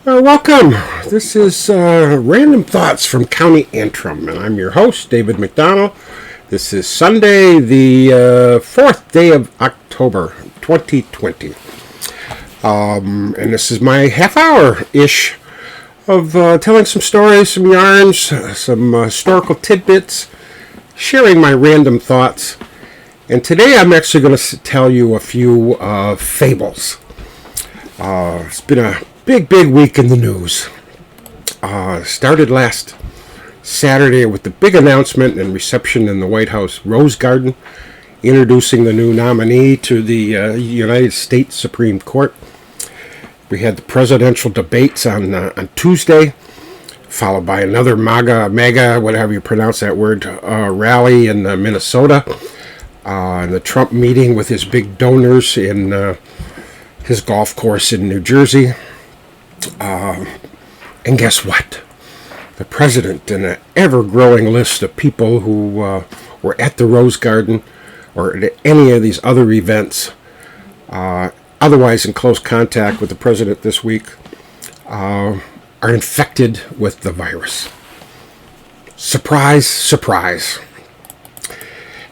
Welcome. This is Random Thoughts from County Antrim, and I'm your host, David McDonnell. This is Sunday, the 4th day of October, 2020. And this is my half hour-ish of telling some stories, some yarns, some historical tidbits, sharing my random thoughts. And today I'm actually going to tell you a few fables. It's been a big week in the news. Started last Saturday with the big announcement and reception in the White House Rose Garden, introducing the new nominee to the United States Supreme Court. We had the presidential debates on Tuesday, followed by another MAGA, whatever you pronounce that word, rally in Minnesota, and the Trump meeting with his big donors in his golf course in New Jersey. And guess what? The president and an ever-growing list of people who were at the Rose Garden or at any of these other events, otherwise in close contact with the president this week, are infected with the virus. Surprise, surprise.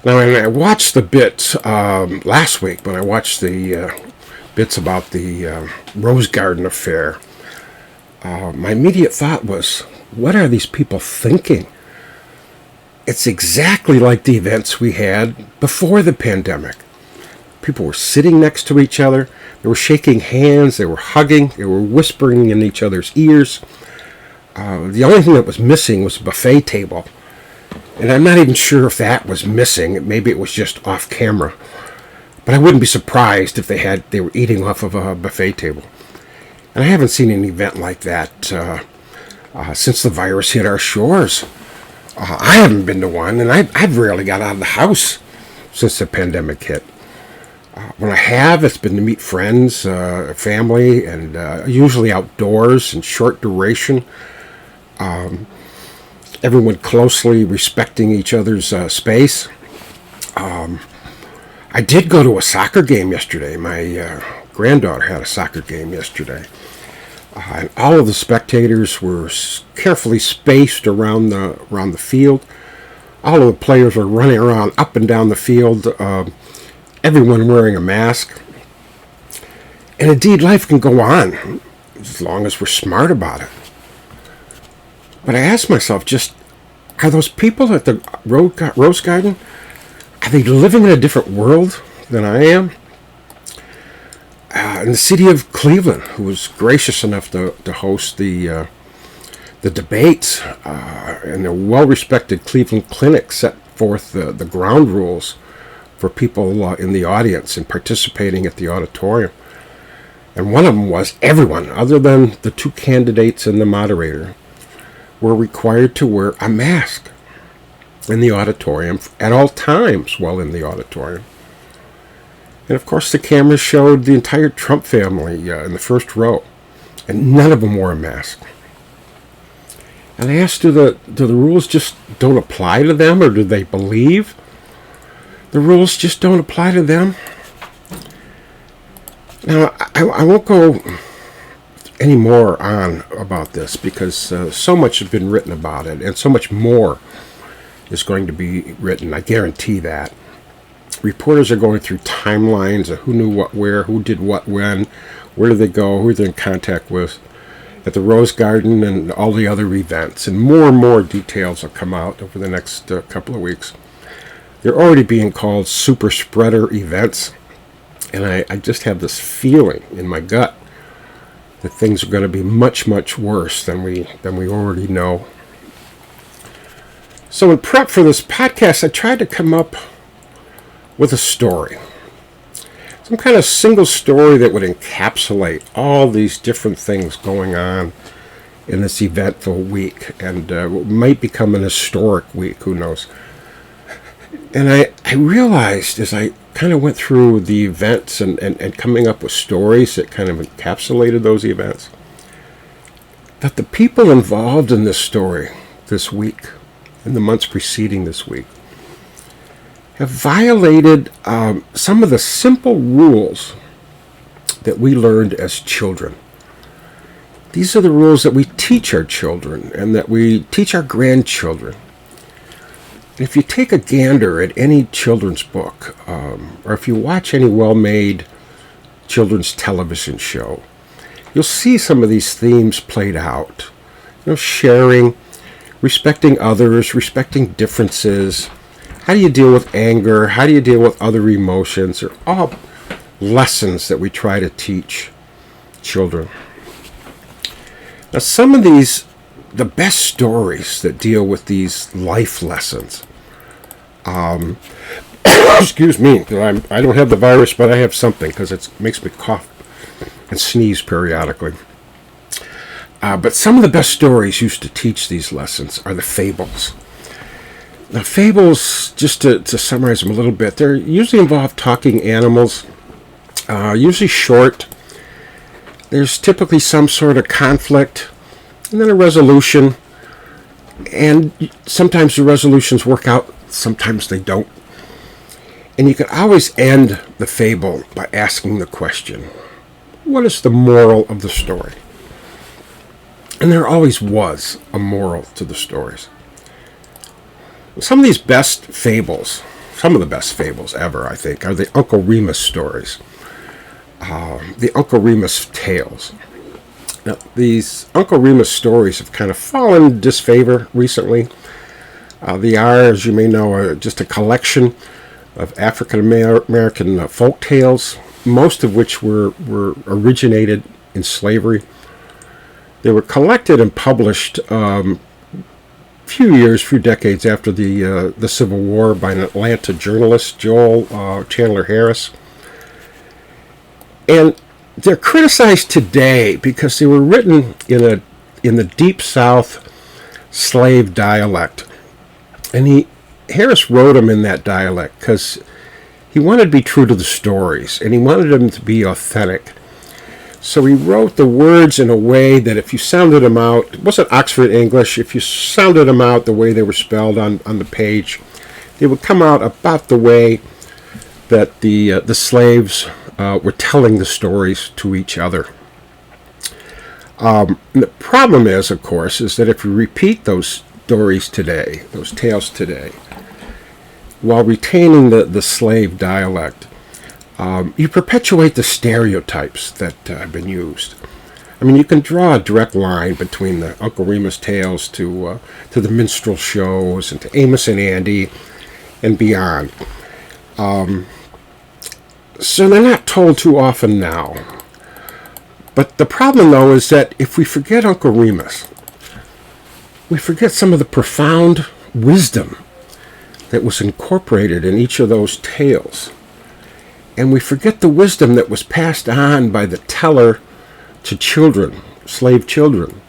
Now, when I watched the bits last week, when I watched the bits about the Rose Garden affair, my immediate thought was, what are these people thinking? It's exactly like the events we had before the pandemic. People were sitting next to each other. They were shaking hands. They were hugging. They were whispering in each other's ears. The only thing that was missing was a buffet table. And I'm not even sure if that was missing. Maybe it was just off camera. But I wouldn't be surprised if they were eating off of a buffet table. And I haven't seen an event like that since the virus hit our shores. I haven't been to one, and I've rarely got out of the house since the pandemic hit. When I have, it's been to meet friends, family, and usually outdoors and short duration. Everyone closely respecting each other's space. I did go to a soccer game yesterday. My granddaughter had a soccer game yesterday. And all of the spectators were carefully spaced around the field. All of the players were running around up and down the field, everyone wearing a mask. And indeed, life can go on as long as we're smart about it. But I asked myself, are those people at the Rose Garden, are they living in a different world than I am? In the city of Cleveland, who was gracious enough to host the debates, and the well-respected Cleveland Clinic set forth the ground rules for people in the audience and participating at the auditorium. And one of them was everyone, other than the two candidates and the moderator, were required to wear a mask in the auditorium at all times while in the auditorium. And of course, the cameras showed the entire Trump family in the first row, and none of them wore a mask. And I asked, do the rules just don't apply to them, or do they believe the rules just don't apply to them? Now, I won't go any more on about this because so much has been written about it, and so much more is going to be written. I guarantee that. Reporters are going through timelines of who knew what where, who did what when, where did they go, who they're in contact with at the Rose Garden and all the other events. And more details will come out over the next couple of weeks. They're already being called super spreader events. And I just have this feeling in my gut that things are going to be much worse than we already know. So in prep for this podcast, I tried to come up with a story. Some kind of single story that would encapsulate all these different things going on in this eventful week, and might become an historic week, who knows. And I realized as I kind of went through the events and coming up with stories that kind of encapsulated those events, that the people involved in this story this week, in the months preceding this week, have violated some of the simple rules that we learned as children. These are the rules that we teach our children and that we teach our grandchildren. If you take a gander at any children's book, or if you watch any well-made children's television show, you'll see some of these themes played out. Sharing, respecting others, respecting differences. How do you deal with anger? How do you deal with other emotions? They're all lessons that we try to teach children. Now, some of the best stories that deal with these life lessons, excuse me, I don't have the virus, but I have something because it makes me cough and sneeze periodically. But some of the best stories used to teach these lessons are the fables. Now, fables, just to summarize them a little bit, they usually involve talking animals, usually short. There's typically some sort of conflict, and then a resolution. And sometimes the resolutions work out, sometimes they don't. And you can always end the fable by asking the question, what is the moral of the story? And there always was a moral to the stories. Some of these best fables, some of the best fables ever, I think, are the Uncle Remus stories. The Uncle Remus tales. Now, these Uncle Remus stories have kind of fallen in disfavor recently. They are, as you may know, just a collection of African American folk tales, most of which were originated in slavery. They were collected and published few decades after the Civil War by an Atlanta journalist, Joel Chandler Harris. And they're criticized today because they were written in the Deep South slave dialect. And Harris wrote them in that dialect because he wanted to be true to the stories, and he wanted them to be authentic. So he wrote the words in a way that if you sounded them out, it wasn't Oxford English, if you sounded them out the way they were spelled on the page, they would come out about the way that the slaves were telling the stories to each other. The problem is, of course, is that if you repeat those stories today, those tales today, while retaining the slave dialect, you perpetuate the stereotypes that have been used. I mean, you can draw a direct line between the Uncle Remus tales to the minstrel shows and to Amos and Andy and beyond. So they're not told too often now. But the problem, though, is that if we forget Uncle Remus, we forget some of the profound wisdom that was incorporated in each of those tales. And we forget the wisdom that was passed on by the teller to children, slave children,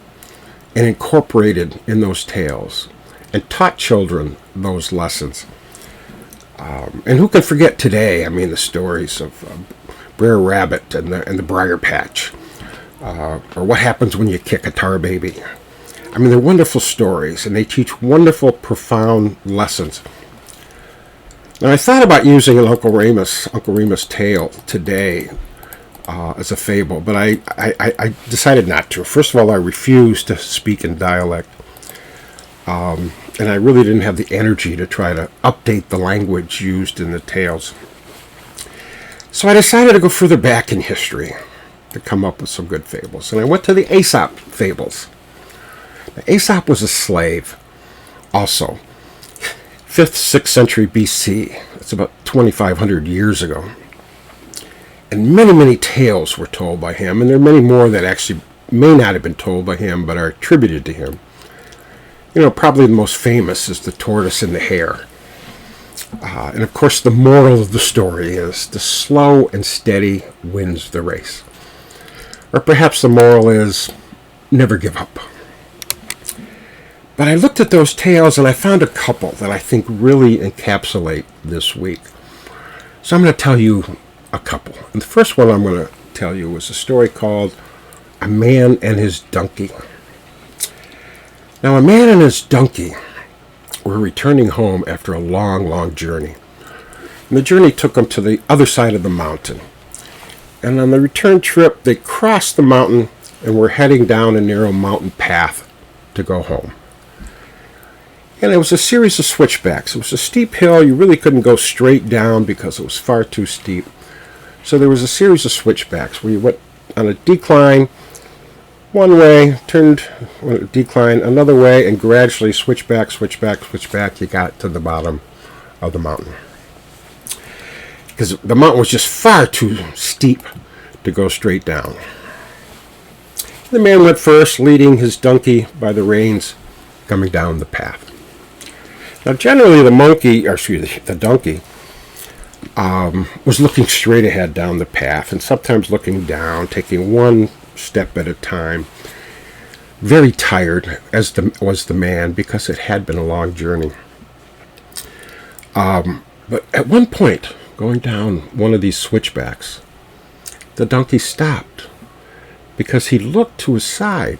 and incorporated in those tales, and taught children those lessons. And who can forget today, I mean, the stories of Brer Rabbit and the Briar Patch, or what happens when you kick a tar baby. I mean, they're wonderful stories, and they teach wonderful, profound lessons. Now, I thought about using an Uncle Remus tale today as a fable, but I decided not to. First of all, I refuse to speak in dialect, and I really didn't have the energy to try to update the language used in the tales. So I decided to go further back in history to come up with some good fables, and I went to the Aesop fables. Now, Aesop was a slave also. 5th, 6th century BC. That's about 2,500 years ago. And many, many tales were told by him, and there are many more that actually may not have been told by him, but are attributed to him. Probably the most famous is the tortoise and the hare. And of course, the moral of the story is the slow and steady wins the race. Or perhaps the moral is never give up. But I looked at those tales and I found a couple that I think really encapsulate this week. So I'm going to tell you a couple. And the first one I'm going to tell you is a story called A Man and His Donkey. Now, a man and his donkey were returning home after a long, long journey. And the journey took them to the other side of the mountain. And on the return trip, they crossed the mountain and we're heading down a narrow mountain path to go home. And it was a series of switchbacks. It was a steep hill. You really couldn't go straight down because it was far too steep. So there was a series of switchbacks where you went on a decline one way, turned on a decline another way, and gradually switch back, you got to the bottom of the mountain. Because the mountain was just far too steep to go straight down. The man went first, leading his donkey by the reins, coming down the path. Now, generally, the donkey was looking straight ahead down the path, and sometimes looking down, taking one step at a time. Very tired, as was the man, because it had been a long journey. But at one point, going down one of these switchbacks, the donkey stopped because he looked to his side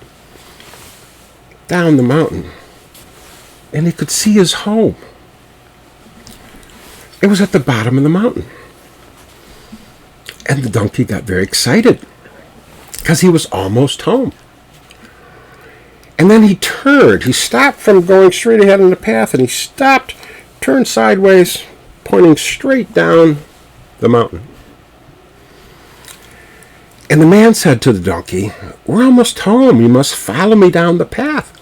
down the mountain, and he could see his home. It was at the bottom of the mountain. And the donkey got very excited because he was almost home. And then he turned. He stopped from going straight ahead on the path, and he stopped, turned sideways, pointing straight down the mountain. And the man said to the donkey, "We're almost home. You must follow me down the path.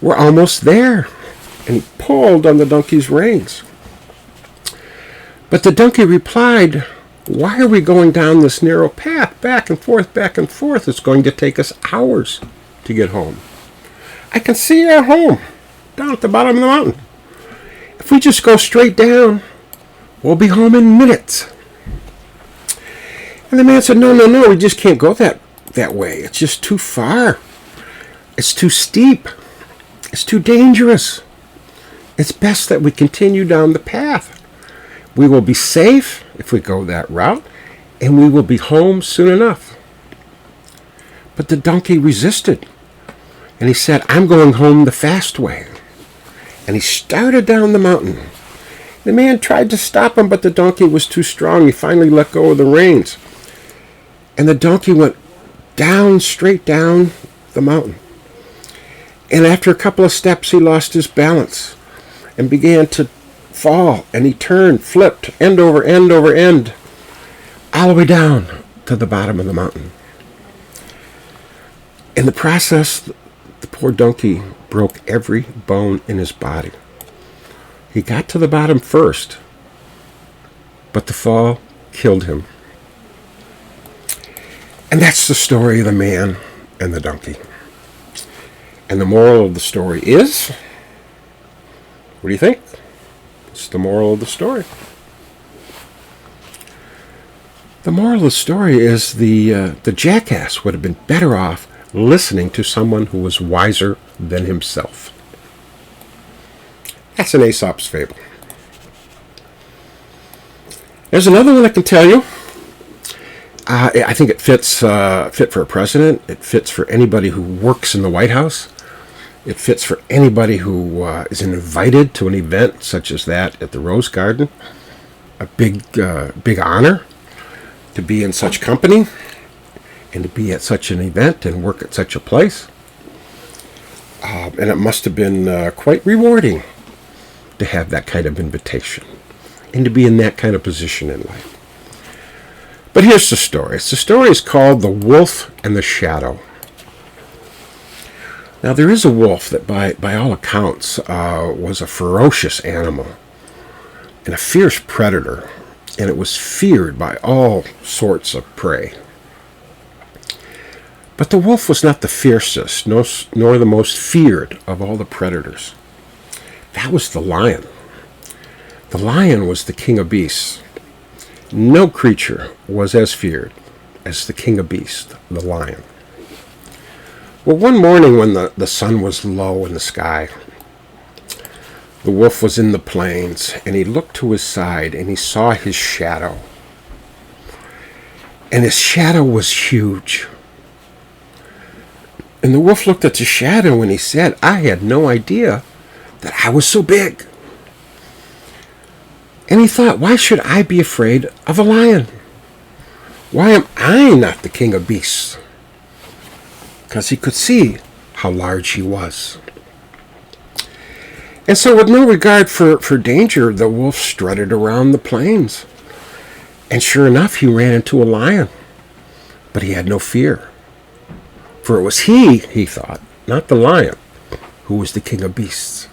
We're almost there." And he pulled on the donkey's reins. But the donkey replied, "Why are we going down this narrow path, back and forth, back and forth? It's going to take us hours to get home. I can see our home down at the bottom of the mountain. If we just go straight down, we'll be home in minutes." And the man said, No, we just can't go that way. It's just too far. It's too steep. It's too dangerous. It's best that we continue down the path. We will be safe if we go that route, and we will be home soon enough. But the donkey resisted, and he said, "I'm going home the fast way." And he started down the mountain. The man tried to stop him, but the donkey was too strong. He finally let go of the reins. And the donkey went down, straight down the mountain. And after a couple of steps, he lost his balance and began to fall. And he turned, flipped, end over end, all the way down to the bottom of the mountain. In the process, the poor donkey broke every bone in his body. He got to the bottom first, but the fall killed him. And that's the story of the man and the donkey. And the moral of the story is, what do you think? What's the moral of the story? The moral of the story is the jackass would have been better off listening to someone who was wiser than himself. That's an Aesop's fable. There's another one I can tell you. I think it fits fit for a president. It fits for anybody who works in the White House. It fits for anybody who is invited to an event such as that at the Rose Garden. A big honor to be in such company and to be at such an event and work at such a place. And it must have been quite rewarding to have that kind of invitation and to be in that kind of position in life. But here's the story. The story is called The Wolf and the Shadow. Now, there is a wolf that, by all accounts, was a ferocious animal and a fierce predator, and it was feared by all sorts of prey. But the wolf was not the fiercest, nor the most feared of all the predators. That was the lion. The lion was the king of beasts. No creature was as feared as the king of beasts, the lion. Well, one morning when the sun was low in the sky, the wolf was in the plains, and he looked to his side, and he saw his shadow. And his shadow was huge. And the wolf looked at the shadow, and he said, "I had no idea that I was so big." And he thought, why should I be afraid of a lion? Why am I not the king of beasts? because he could see how large he was. And so with no regard for danger, the wolf strutted around the plains. And sure enough, he ran into a lion. But he had no fear. For it was he thought, not the lion, who was the king of beasts.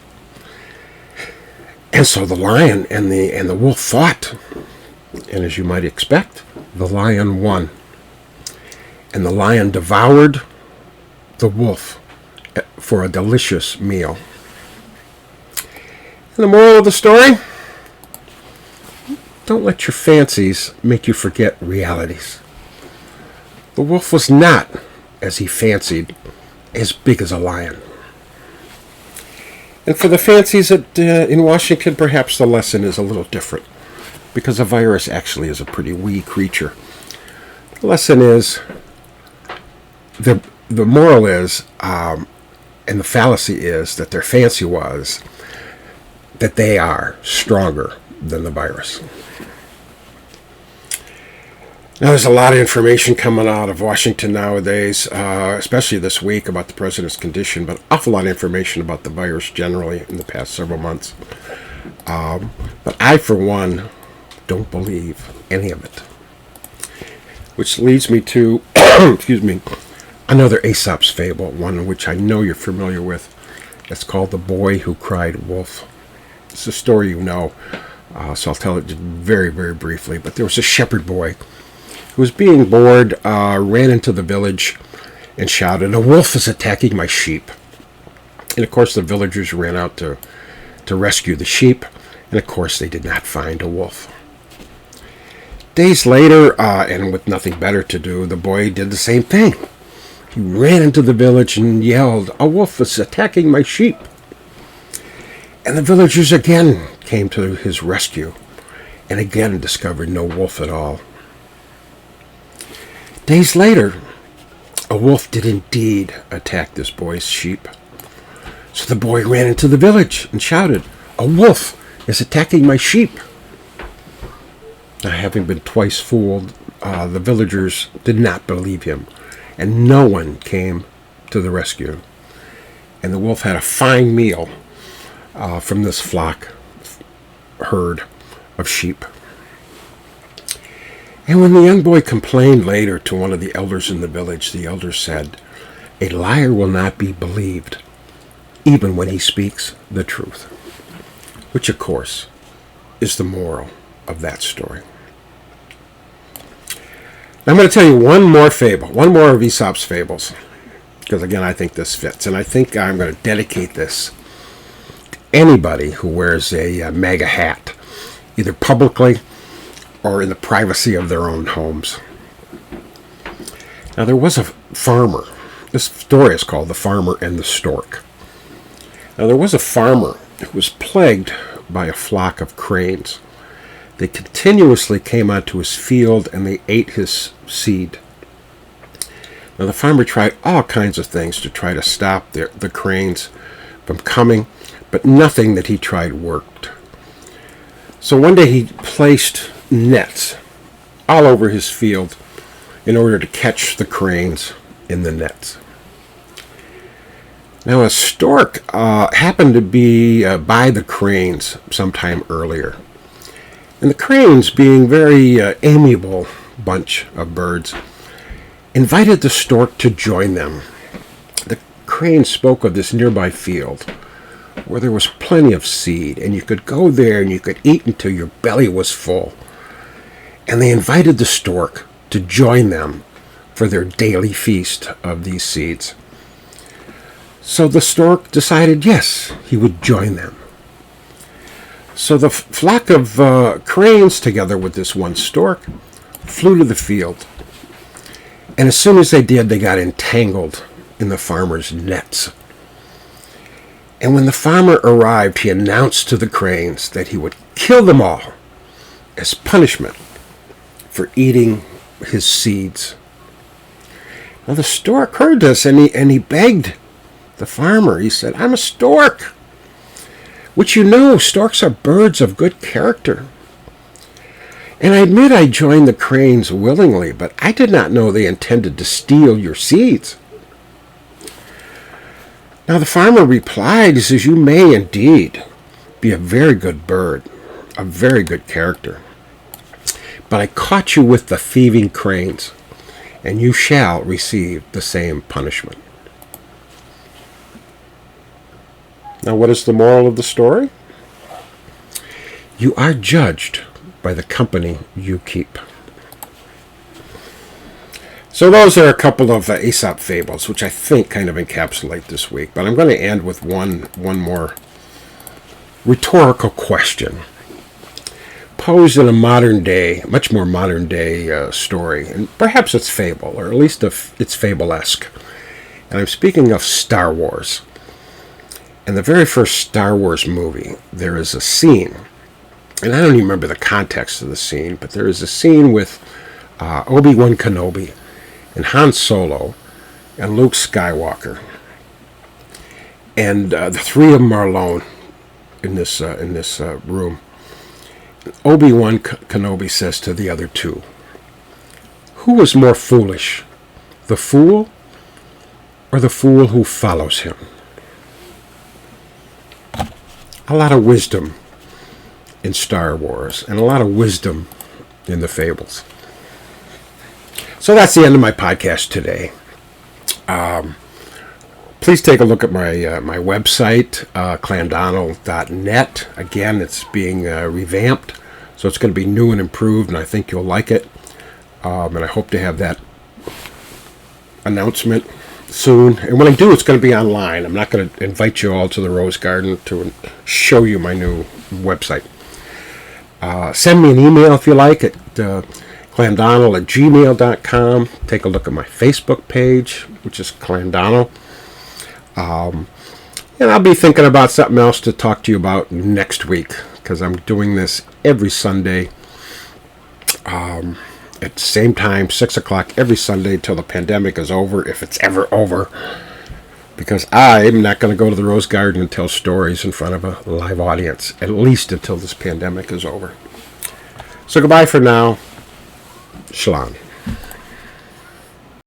And so the lion and the wolf fought. And as you might expect, the lion won. And the lion devoured the wolf for a delicious meal. And the moral of the story? Don't let your fancies make you forget realities. The wolf was not, as he fancied, as big as a lion. And for the fancies in Washington, perhaps the lesson is a little different, because a virus actually is a pretty wee creature. The lesson is, the moral is, and the fallacy is, that their fancy was that they are stronger than the virus. Now, there's a lot of information coming out of Washington nowadays, especially this week, about the president's condition, but an awful lot of information about the virus generally in the past several months. But I, for one, don't believe any of it. Which leads me to, excuse me, another Aesop's fable, one which I know you're familiar with. It's called The Boy Who Cried Wolf. It's a story you know, so I'll tell it very, very briefly. But there was a shepherd boy who was being bored, ran into the village and shouted, "A wolf is attacking my sheep." And of course the villagers ran out to rescue the sheep, and of course they did not find a wolf. Days later, and with nothing better to do, the boy did the same thing. He ran into the village and yelled, "A wolf is attacking my sheep." And the villagers again came to his rescue, and again discovered no wolf at all. Days later, a wolf did indeed attack this boy's sheep. So the boy ran into the village and shouted, "A wolf is attacking my sheep." Now, having been twice fooled, the villagers did not believe him, and no one came to the rescue. And the wolf had a fine meal from this herd of sheep. And when the young boy complained later to one of the elders in the village, the elder said, "A liar will not be believed, even when he speaks the truth." Which, of course, is the moral of that story. Now, I'm going to tell you one more fable, one more of Aesop's fables, because, again, I think this fits. And I think I'm going to dedicate this to anybody who wears a MAGA hat, either publicly or in the privacy of their own homes. Now, there was a farmer. This story is called The Farmer and the Stork. Now, there was a farmer who was plagued by a flock of cranes. They continuously came onto his field and they ate his seed. Now, the farmer tried all kinds of things to try to stop the cranes from coming, but nothing that he tried worked. So one day he placed nets all over his field in order to catch the cranes in the nets. Now, a stork happened to be by the cranes sometime earlier. And the cranes, being very amiable bunch of birds, invited the stork to join them. The cranes spoke of this nearby field where there was plenty of seed, and you could go there and you could eat until your belly was full. And they invited the stork to join them for their daily feast of these seeds. So the stork decided, yes, he would join them. So the flock of cranes, together with this one stork, flew to the field. And as soon as they did, they got entangled in the farmer's nets. And when the farmer arrived, he announced to the cranes that he would kill them all as punishment for eating his seeds. Now the stork heard this, and he begged the farmer. He said, "I'm a stork, which you know, storks are birds of good character. And I admit I joined the cranes willingly, but I did not know they intended to steal your seeds." Now the farmer replied, he says, "You may indeed be a very good bird, a very good character. But I caught you with the thieving cranes, and you shall receive the same punishment." Now, what is the moral of the story? You are judged by the company you keep. So those are a couple of Aesop fables, which I think kind of encapsulate this week. But I'm going to end with one more rhetorical question posed in a modern day, much more modern day story. And perhaps it's fable, or at least it's fable-esque. And I'm speaking of Star Wars. In the very first Star Wars movie, there is a scene, and I don't even remember the context of the scene, but there is a scene with Obi-Wan Kenobi and Han Solo and Luke Skywalker. And the three of them are alone in this room. Obi-Wan Kenobi says to the other two, "Who is more foolish, the fool or the fool who follows him?" A lot of wisdom in Star Wars, and a lot of wisdom in the fables. So that's the end of my podcast today. Please take a look at my website, clandonnell.net. Again, it's being revamped, so it's going to be new and improved, and I think you'll like it. And I hope to have that announcement soon. And when I do, it's going to be online. I'm not going to invite you all to the Rose Garden to show you my new website. Send me an email if you like at clandonnell@gmail.com. Take a look at my Facebook page, which is Clandonnell. And I'll be thinking about something else to talk to you about next week, because I'm doing this every Sunday at the same time, 6 o'clock every Sunday till the pandemic is over, if it's ever over, because I'm not going to go to the Rose Garden and tell stories in front of a live audience, at least until this pandemic is over. So goodbye for now. Shalom.